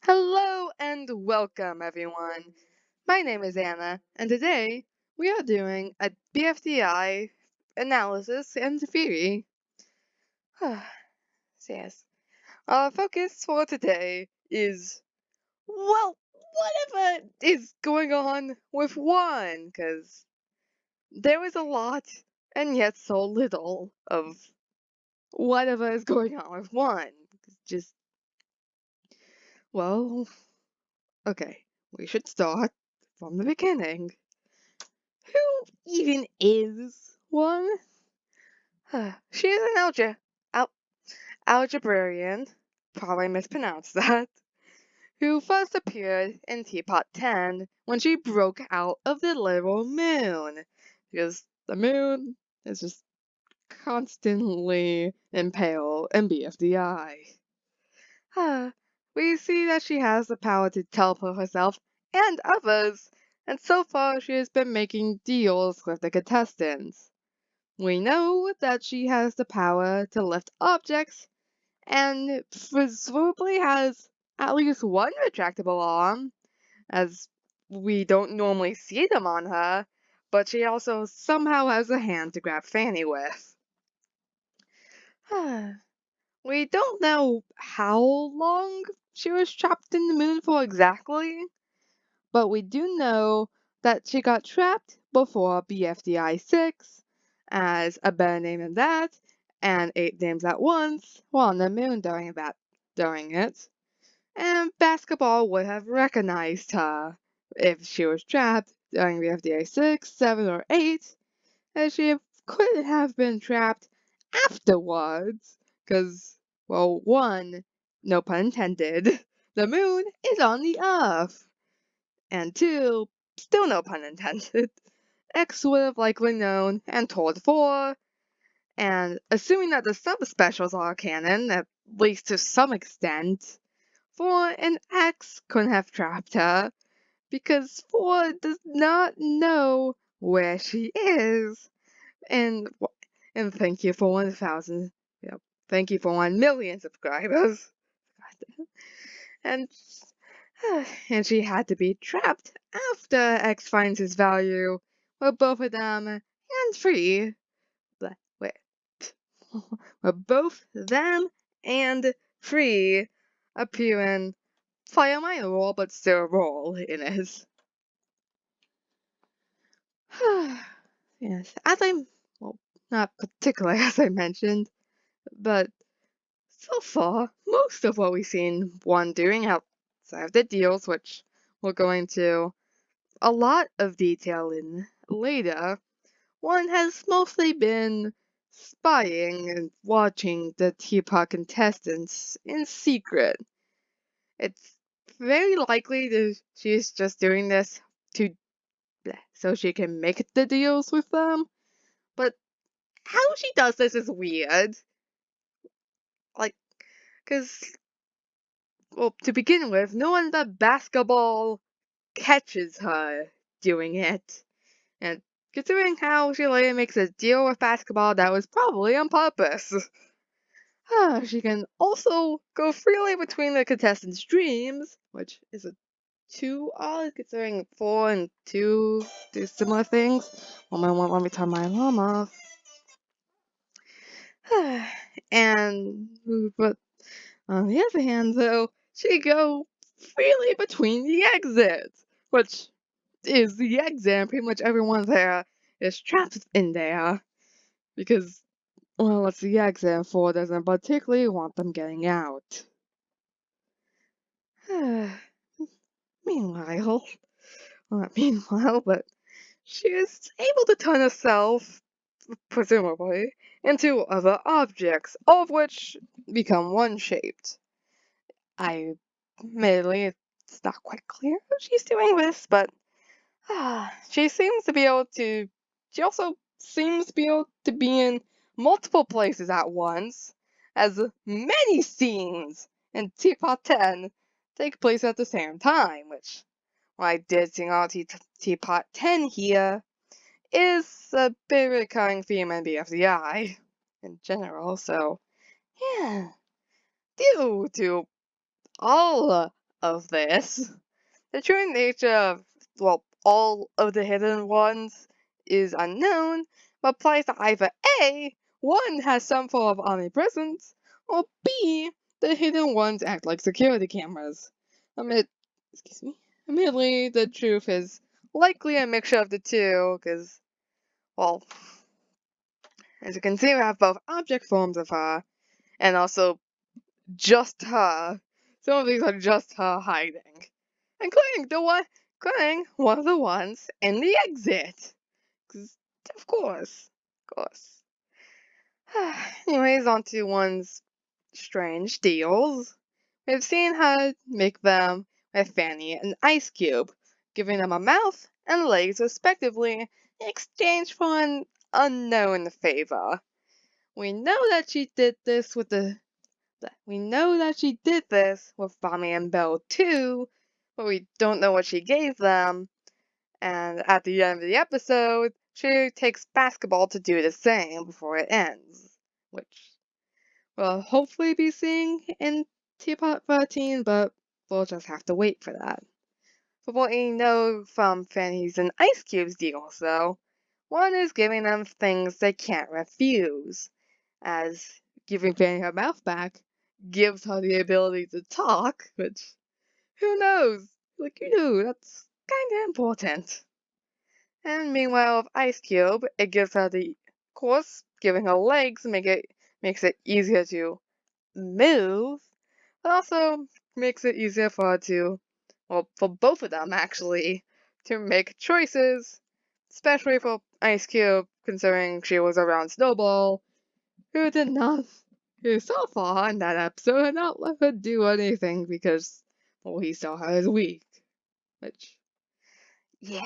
Hello and welcome, everyone. My name is Anna, and today we are doing a BFDI analysis and theory. So yes, our focus for today is, well, whatever is going on with one, because there is a lot and yet so little of whatever is going on with one. Just, well, okay, we should start from the beginning. Who even is one? She is an al- algebraian, probably mispronounced that, who first appeared in Teapot 10 when she broke out of the literal moon, because the moon is just constantly impaled in BFDI. We see that she has the power to teleport herself and others, and so far she has been making deals with the contestants. We know that she has the power to lift objects and presumably has at least one retractable arm, as we don't normally see them on her, but she also somehow has a hand to grab Fanny with. We don't know how long she was trapped in the moon for exactly, but we do know that she got trapped before BFDI 6, as a better name than that, and 8 names at once were on the moon during it, and basketball would have recognized her if she was trapped during BFDI 6, 7, or 8, as she could have been trapped afterwards, because, well, one, no pun intended, the moon is on the Earth. And two, still no pun intended, X would have likely known and told 4, and assuming that the subspecials are canon, at least to some extent, 4 and X couldn't have trapped her, because 4 does not know where she is. And and thank you for 1,000, thank you for 1 million subscribers. And and she had to be trapped after X finds his value, where both of them and free. Wait, where both them and free appear in play a minor role, but still a role in it. Yes, well, not particularly as I mentioned, but so far, most of what we've seen one doing outside of the deals, which we'll go into a lot of detail in later, one has mostly been spying and watching the Teapot contestants in secret. It's very likely that she's just doing this to so she can make the deals with them, but how she does this is weird. Like, because, well, to begin with, no one but basketball catches her doing it. And considering how she later makes a deal with basketball, that was probably on purpose. She can also go freely between the contestants' dreams, which is a too odd considering 4 and 2 do similar things. One moment, let me turn my alarm off. And, but on the other hand, though, she can go freely between the exits, which is the exit, and pretty much everyone there is trapped in there because, well, it's the exit, and 4 doesn't particularly want them getting out. Meanwhile, well, not meanwhile, but she is able to turn herself, presumably, into other objects, all of which become one-shaped. Admittedly, it's not quite clear how she's doing this, but she seems to be able to. She also seems to be able to be in multiple places at once, as many scenes in Teapot 10 take place at the same time, which, well, I did sing on Teapot 10 here, is a big recurring theme in BFDI in general, so yeah. Due to all of this. The true nature of, well, all of the hidden ones is unknown, but applies to either A, one has some form of omnipresence, or B, the hidden ones act like security cameras. Amid, excuse me, admittedly, the truth is likely a mixture of the two, because, well, as you can see, we have both object forms of her, and also just her. Some of these are just her hiding. Including including one of the ones in the exit. 'Cause, of course. Of course. Anyways, on to one's strange deals. We've seen her make them with Fanny and Ice Cube, giving them a mouth and legs respectively in exchange for an unknown favor. We know that she did this with Bonnie and Belle too, but we don't know what she gave them. And at the end of the episode, she takes basketball to do the same before it ends, which we'll hopefully be seeing in TPOT 13, but we'll just have to wait for that. But what we know from Fanny's and Ice Cube's deals, though, one is giving them things they can't refuse, as giving Fanny her mouth back gives her the ability to talk, which, who knows? That's kinda important. And meanwhile, with Ice Cube, it gives her of course, giving her legs makes it easier to move, but also makes it easier for her to, well, for both of them actually, to make choices, especially for Ice Cube, considering she was around Snowball, who did not, who so far in that episode had not let her do anything because, well, he saw her as weak. Which, yeah.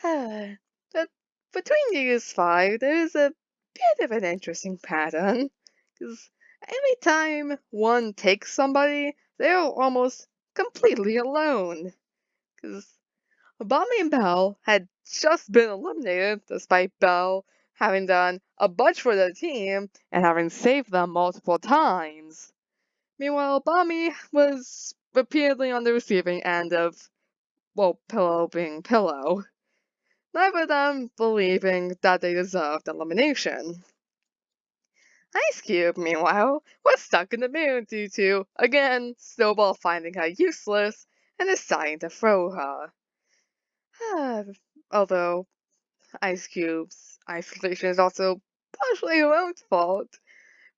But between these five, there's a bit of an interesting pattern. Because every time one takes somebody, they're almost completely alone. Because Bobby and Belle had just been eliminated, despite Belle having done a bunch for the team and having saved them multiple times. Meanwhile, Bobby was repeatedly on the receiving end of, well, Pillow being Pillow. Neither of them believing that they deserved elimination. Ice Cube, meanwhile, was stuck in the moon due to, again, Snowball finding her useless and deciding to throw her. Although Ice Cube's isolation is also partially her own fault,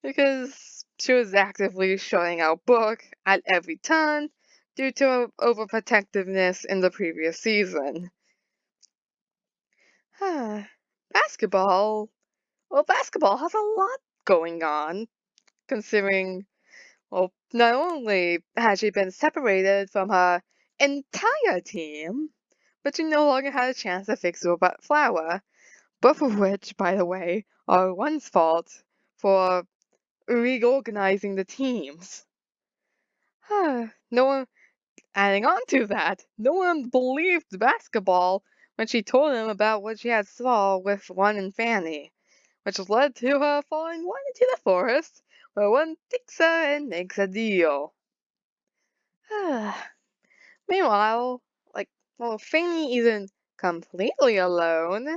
because she was actively shutting out Book at every turn due to her overprotectiveness in the previous season. Basketball. Well, basketball has a lot going on, considering, well, not only has she been separated from her entire team, but she no longer had a chance to fix Robot Flower, both of which, by the way, are one's fault for reorganizing the teams. No one, adding on to that, no one believed basketball when she told him about what she had saw with One and Fanny, which led to her following One into the forest, where One takes her and makes a deal. Meanwhile, well, Fanny isn't completely alone,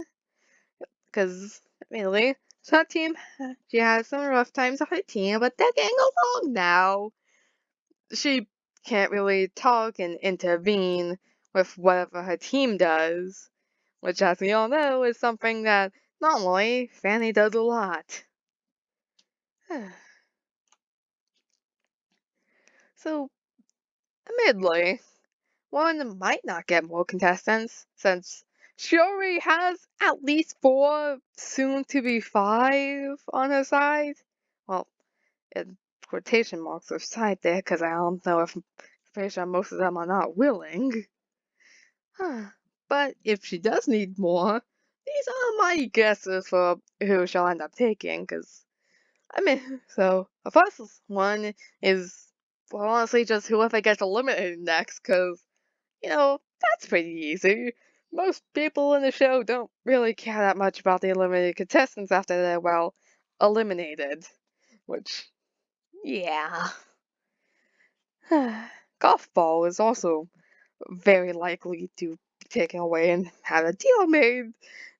because, really, her team, she has some rough times with her team, but they're getting along now. She can't really talk and intervene with whatever her team does, which, as we all know, is something that normally Fanny does a lot. So, admittedly, one might not get more contestants, since she already has at least 4, soon to be 5, on her side. Well, in quotation marks of side there, because I don't know if I'm pretty sure most of them are not willing. But if she does need more, these are my guesses for who she'll end up taking, because, so the first one is, well, honestly, just whoever gets eliminated next, because, that's pretty easy. Most people in the show don't really care that much about the eliminated contestants after they're, well, eliminated. Which, yeah. Golf ball is also very likely to be taken away and have a deal made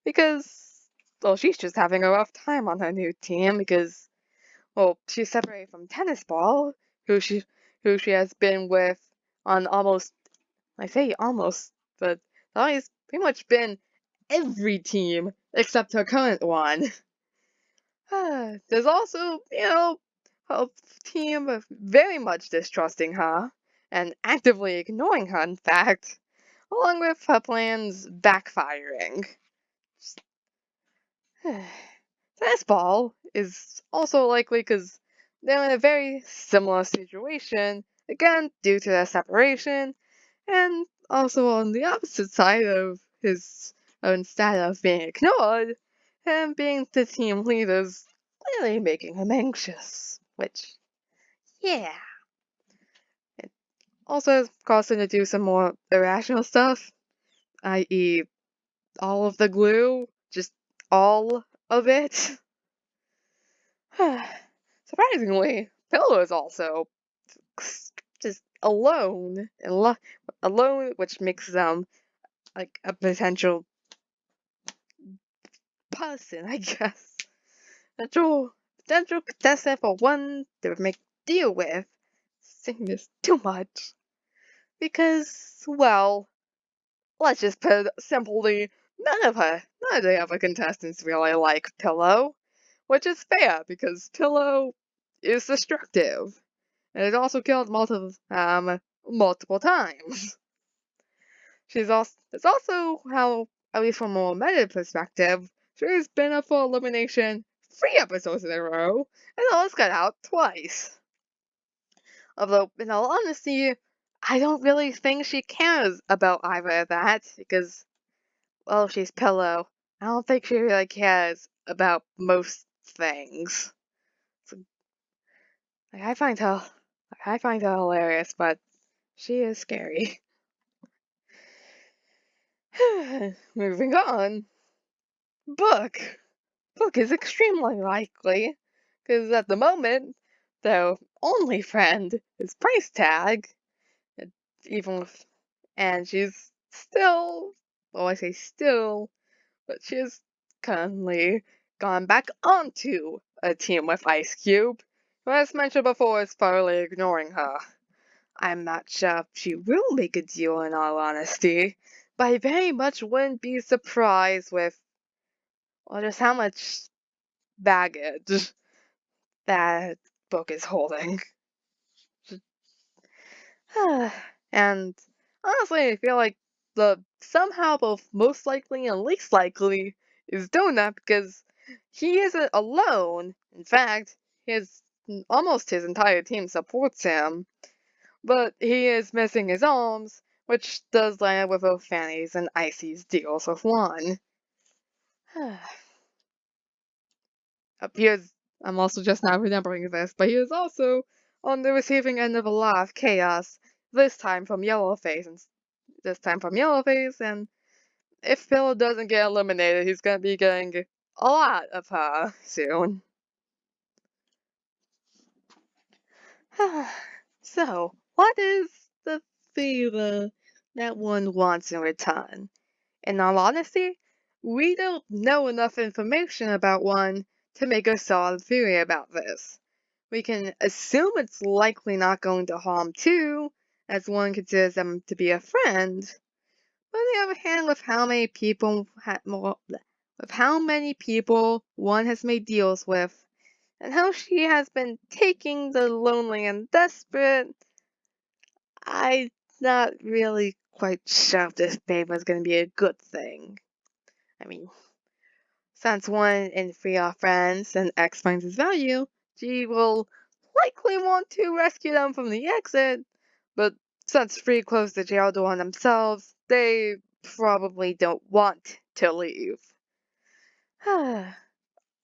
because, well, she's just having a rough time on her new team because, well, she's separated from tennis ball, who she who she has been with on almost, I say almost, but always pretty much been every team except her current one. There's also, a team of very much distrusting her and actively ignoring her, in fact, along with her plans backfiring. Tennis ball is also likely because they're in a very similar situation, again, due to their separation, and also on the opposite side of his own side of being ignored, him being the team leader is clearly making him anxious. Which, yeah. It also has caused him to do some more irrational stuff, i.e., all of the glue, just all of it. Surprisingly, Pillow is also just alone, alone, which makes them like a potential person, I guess. Potential, potential contestant for one to make deal with. Saying this too much because, well, let's just put it simply, none of the other contestants really like Pillow, which is fair because Pillow is destructive and is also killed multiple times. It's also how, at least from a meta perspective, she's been up for elimination 3 episodes in a row and almost got out twice. Although, in all honesty, I don't really think she cares about either of that because, well, she's Pillow. I don't think she really cares about most things. So, like, I find her hilarious, but she is scary. Moving on. Book. Book is extremely likely, because at the moment, their only friend is Price Tag, and even with, and she's still, well, I say still, but she's currently gone back onto a team with Ice Cube, who, as mentioned before, is thoroughly ignoring her. I'm not sure if she will make a deal in all honesty, but I very much wouldn't be surprised with, well, just how much baggage that book is holding. And honestly, I feel like the somehow both most likely and least likely is Donut because he isn't alone. In fact, his almost his entire team supports him, but he is missing his arms, which does line up with both Fanny's and Icy's deals with one. Appears I'm also just now remembering this, but he is also on the receiving end of a lot of chaos, this time from Yellowface, and if Phil doesn't get eliminated, he's gonna be getting a lot of her soon. So, what is the favor that one wants in return? In all honesty, we don't know enough information about one to make a solid theory about this. We can assume it's likely not going to harm two, as one considers them to be a friend. But on the other hand, with how many people one has made deals with, and how she has been taking the lonely and desperate, I'm not really quite sure if this favor is going to be a good thing. I mean, since one in three are friends and X finds his value, she will likely want to rescue them from the exit, but since three closed the jail door on themselves, they probably don't want to leave.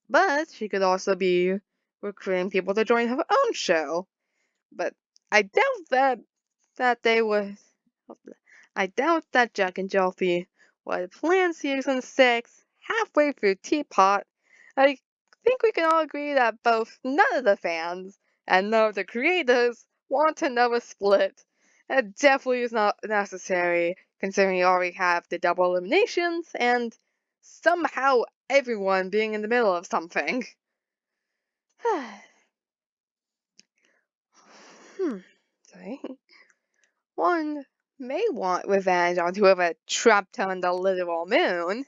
But she could also be recruiting people to join her own show. But I doubt that they would. I doubt that Jack and Jelfie would plan season 6 halfway through Teapot. I think we can all agree that both none of the fans and none of the creators want another split. That definitely is not necessary, considering you already have the double eliminations and somehow everyone being in the middle of something. Sorry. One may want revenge on whoever trapped her on the literal moon,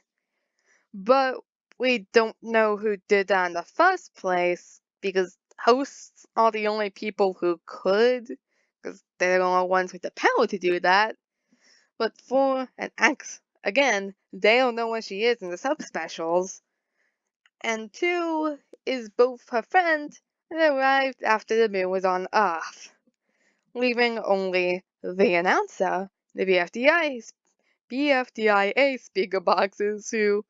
but we don't know who did that in the first place because hosts are the only people who could, because they're the only ones with the power to do that. But for an ex, again, they don't know where she is in the subspecials. And two is both her friend and arrived after the moon was on Earth, leaving only the announcer, the BFDIA speaker boxes, who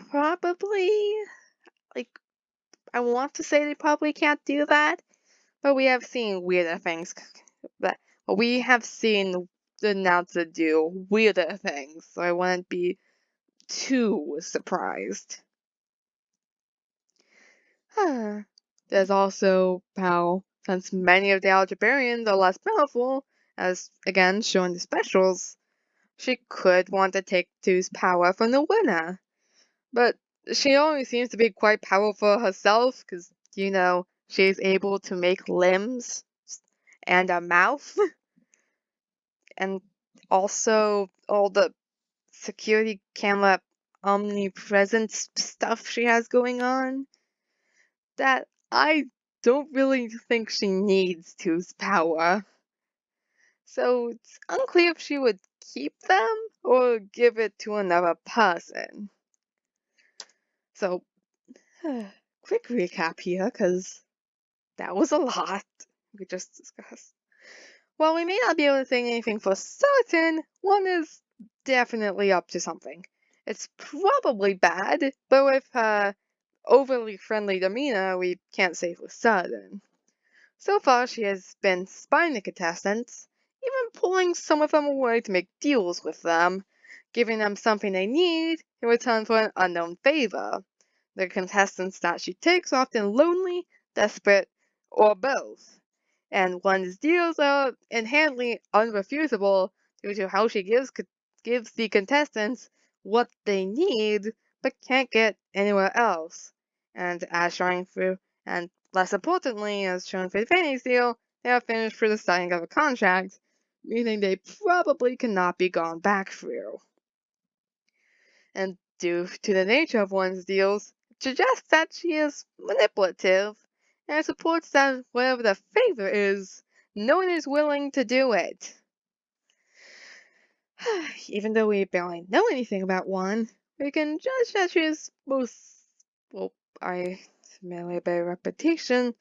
probably, like, I want to say they probably can't do that, but we have seen weirder things. But we have seen the announcer do weirder things, so I wouldn't be too surprised. There's also how, since many of the Algebarians are less powerful, as again shown in the specials, she could want to take Two's power from the winner. But she only seems to be quite powerful herself, because, she's able to make limbs and a mouth, and also all the security camera omnipresence stuff she has going on, that I don't really think she needs Two's power. So it's unclear if she would keep them or give it to another person. So, quick recap here, because that was a lot we just discussed. While we may not be able to say anything for certain, one is definitely up to something. It's probably bad, but with her overly friendly demeanor, we can't say for certain. So far, she has been spying the contestants, even pulling some of them away to make deals with them, giving them something they need in return for an unknown favor. The contestants that she takes are often lonely, desperate, or both, and one's deals are inherently unrefusable due to how she gives the contestants what they need but can't get anywhere else. And as shown through, and less importantly, as shown for the Fanny's deal, they are finished for the signing of a contract, meaning they probably cannot be gone back through. And due to the nature of one's deals, it suggests that she is manipulative, and supports that whatever the favor is, no one is willing to do it. Even though we barely know anything about one, we can judge that she is I merely by reputation,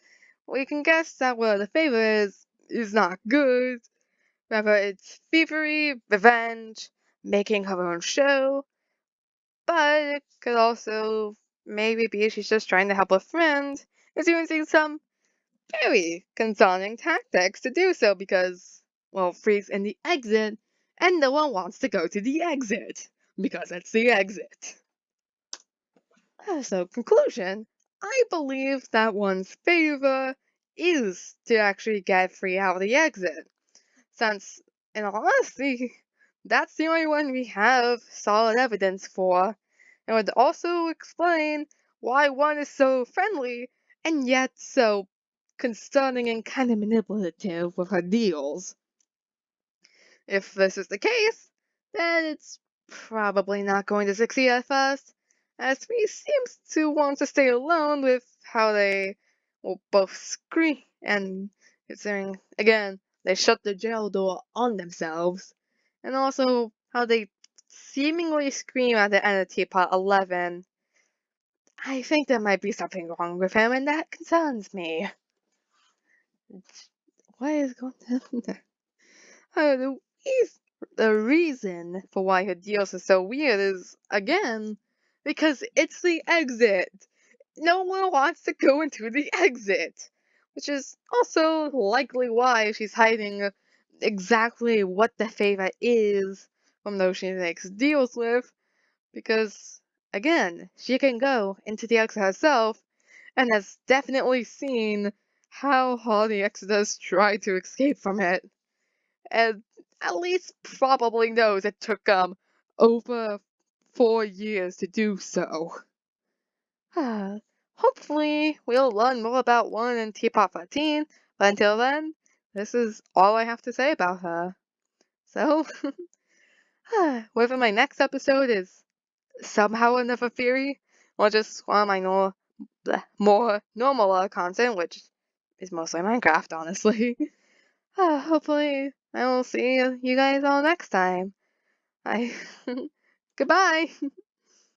we can guess that whatever the favor is not good. Whether it's thievery, revenge, making her own show, but it could also maybe be she's just trying to help a friend, is using some very concerning tactics to do so because, well, Free's in the exit, and no one wants to go to the exit, because it's the exit. So, conclusion, I believe that one's favor is to actually get Free out of the exit, since, in all honesty, that's the only one we have solid evidence for, and would also explain why one is so friendly and yet so concerning and kind of manipulative with her deals. If this is the case, then it's probably not going to succeed at first, as he seems to want to stay alone with how they will both scream, and considering, again, they shut the jail door on themselves, and also how they seemingly scream at the end of Teapot 11. I think there might be something wrong with him, and that concerns me. What is going on there? The reason for why her deals are so weird is, again, because it's the exit. No one wants to go into the exit, which is also likely why she's hiding exactly what the favor is from those she makes deals with, because, again, she can go into the exit herself and has definitely seen how hard the Exodus tried to escape from it, and at least probably knows it took over 4 years to do so. Hopefully, we'll learn more about one in Teapot 14, but until then, this is all I have to say about her. So, whether my next episode is somehow another theory, or just one of my more normal content, which is mostly Minecraft, honestly. Hopefully, I will see you guys all next time. I Goodbye!